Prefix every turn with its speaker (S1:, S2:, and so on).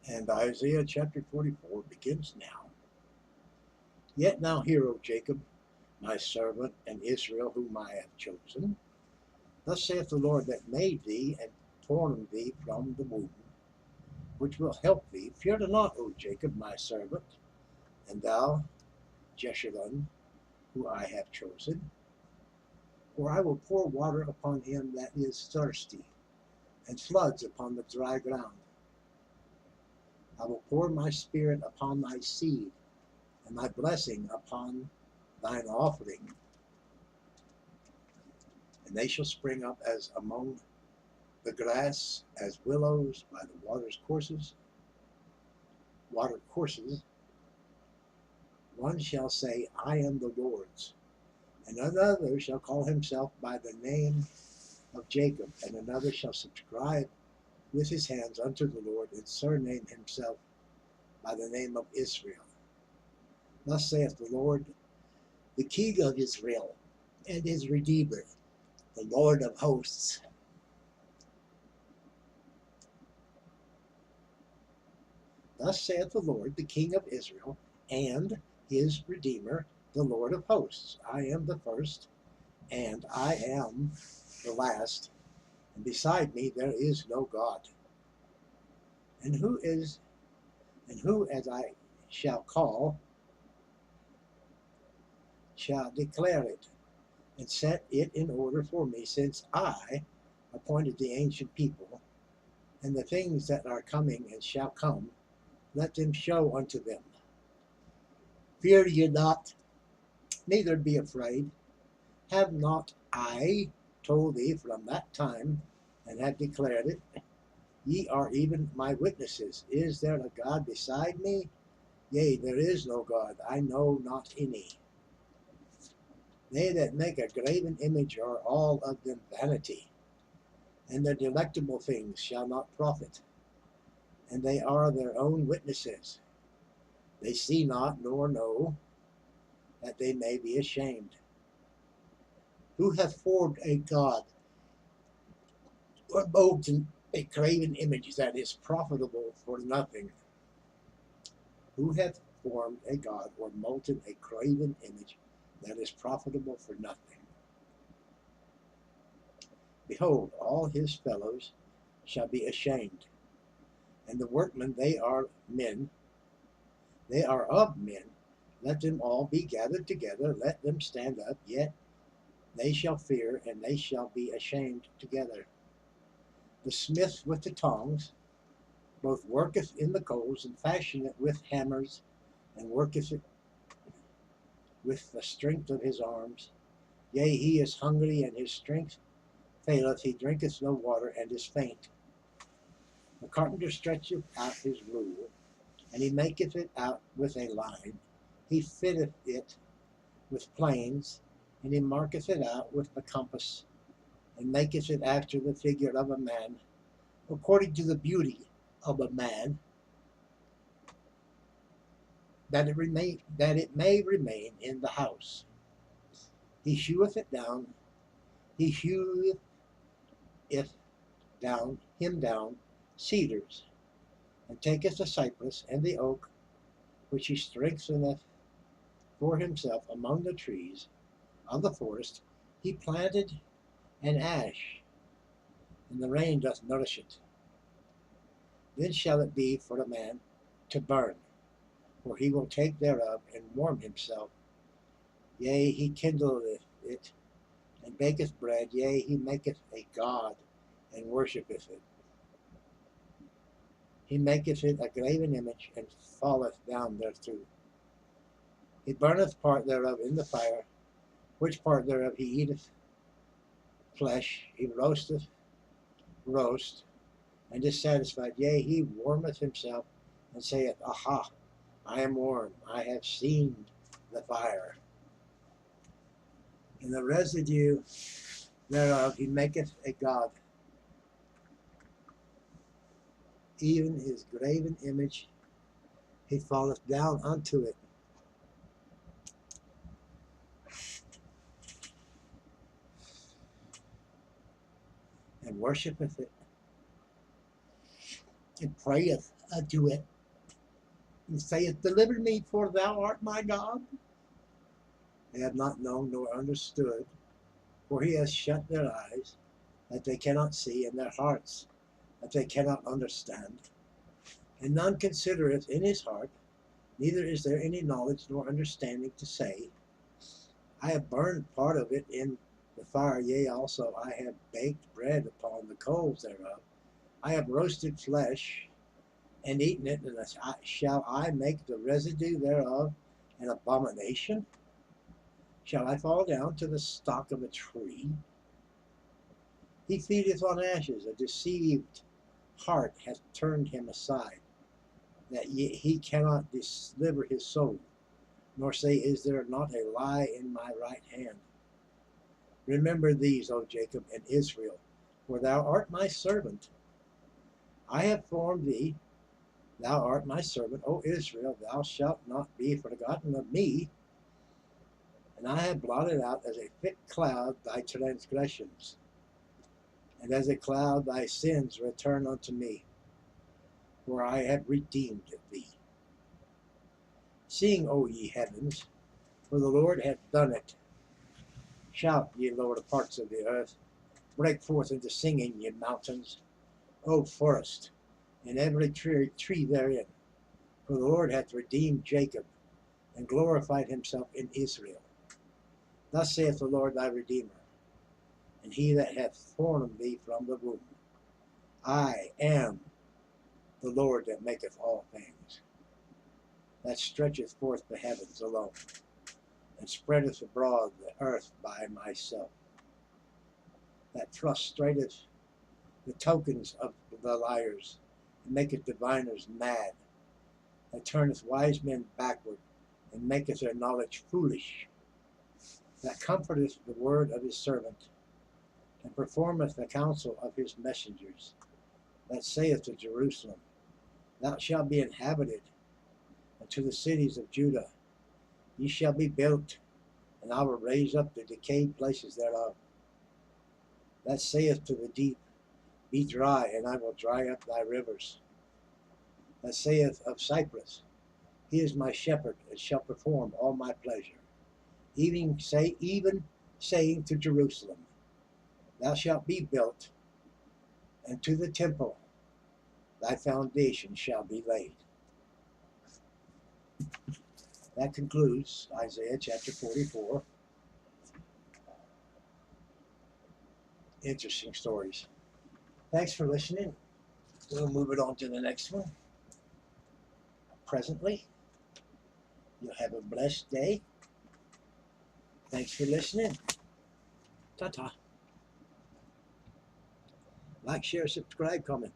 S1: And Isaiah chapter 44 begins now. Yet now hear, O Jacob, my servant, and Israel, whom I have chosen. Thus saith the Lord that made thee and formed thee from the womb, which will help thee. Fear not, O Jacob, my servant, and thou, Jeshurun, who I have chosen. For I will pour water upon him that is thirsty, and floods upon the dry ground. I will pour my spirit upon thy seed, and my blessing upon thine offering. And they shall spring up as among the grass, as willows by the water courses. One shall say, I am the Lord's, and another shall call himself by the name of Jacob, and another shall subscribe with his hands unto the Lord, and surname himself by the name of Israel. Thus saith the Lord, the King of Israel, and his Redeemer, the Lord of hosts. Thus saith the Lord, the King of Israel, and his Redeemer, the Lord of hosts. I am the first, and I am the last, and beside me there is no God. And who as I shall call, shall declare it, and set it in order for me, since I appointed the ancient people, and the things that are coming and shall come, let them show unto them. Fear ye not, neither be afraid. Have not I told thee from that time, and have declared it? Ye are even my witnesses. Is there a God beside me? Yea, there is no God, I know not any. They that make a graven image are all of them vanity, and their delectable things shall not profit, and they are their own witnesses. They see not nor know, that they may be ashamed. Who hath formed a God, or molten a graven image that is profitable for nothing? Who hath formed a God, or molten a graven image that is profitable for nothing? Behold, all his fellows shall be ashamed, and the workmen, they are of men. Let them all be gathered together, let them stand up, yet they shall fear, and they shall be ashamed together. The smith with the tongs both worketh in the coals, and fashioneth with hammers, and worketh it with the strength of his arms. Yea, he is hungry, and his strength faileth, he drinketh no water, and is faint. The carpenter stretcheth out his rule, and he maketh it out with a line. He fitteth it with planes, and he marketh it out with the compass, and maketh it after the figure of a man, according to the beauty of a man, that it may remain in the house. He heweth it down, he heweth it down cedars, and taketh the cypress and the oak, which he strengtheneth for himself among the trees of the forest. He planted an ash, and the rain doth nourish it. Then shall it be for a man to burn, for he will take thereof and warm himself. Yea, he kindleth it, and baketh bread. Yea, he maketh a god, and worshippeth it. He maketh it a graven image, and falleth down thereto. He burneth part thereof in the fire, which part thereof he eateth flesh. He roasteth roast, and is satisfied. Yea, he warmeth himself, and saith, Aha, I am warm, I have seen the fire. And the residue thereof he maketh a god, even his graven image, he falleth down unto it, and worshipeth it, and prayeth to it, and saith, Deliver me, for thou art my God. They have not known nor understood, for he has shut their eyes, that they cannot see, and their hearts, that they cannot understand. And none considereth in his heart, neither is there any knowledge nor understanding to say, I have burned part of it in the fire, yea, also I have baked bread upon the coals thereof. I have roasted flesh, and eaten it, and shall I make the residue thereof an abomination? Shall I fall down to the stock of a tree? He feedeth on ashes, a deceived heart hath turned him aside, that he cannot deliver his soul, nor say, Is there not a lie in my right hand? Remember these, O Jacob and Israel, for thou art my servant. I have formed thee, thou art my servant, O Israel, thou shalt not be forgotten of me. And I have blotted out as a thick cloud thy transgressions, and as a cloud thy sins return unto me, for I have redeemed thee. Sing, O ye heavens, for the Lord hath done it. Shout, ye lower parts of the earth, break forth into singing, ye mountains, O forest, and every tree therein. For the Lord hath redeemed Jacob, and glorified himself in Israel. Thus saith the Lord thy Redeemer, and he that hath formed thee from the womb. I am the Lord that maketh all things, that stretcheth forth the heavens alone, and spreadeth abroad the earth by myself, that frustrateth the tokens of the liars, and maketh diviners mad, that turneth wise men backward, and maketh their knowledge foolish, that comforteth the word of his servant, and performeth the counsel of his messengers, that saith to Jerusalem, Thou shalt be inhabited, and to the cities of Judah, Ye shall be built, and I will raise up the decayed places thereof. That saith to the deep, Be dry, and I will dry up thy rivers. That saith of Cyprus, He is my shepherd, and shall perform all my pleasure. Even saying to Jerusalem, Thou shalt be built, and to the temple thy foundation shall be laid. That concludes Isaiah chapter 44. Interesting stories. Thanks for listening. We'll move it on to the next one. Presently, you'll have a blessed day. Thanks for listening. Ta-ta. Like, share, subscribe, comment.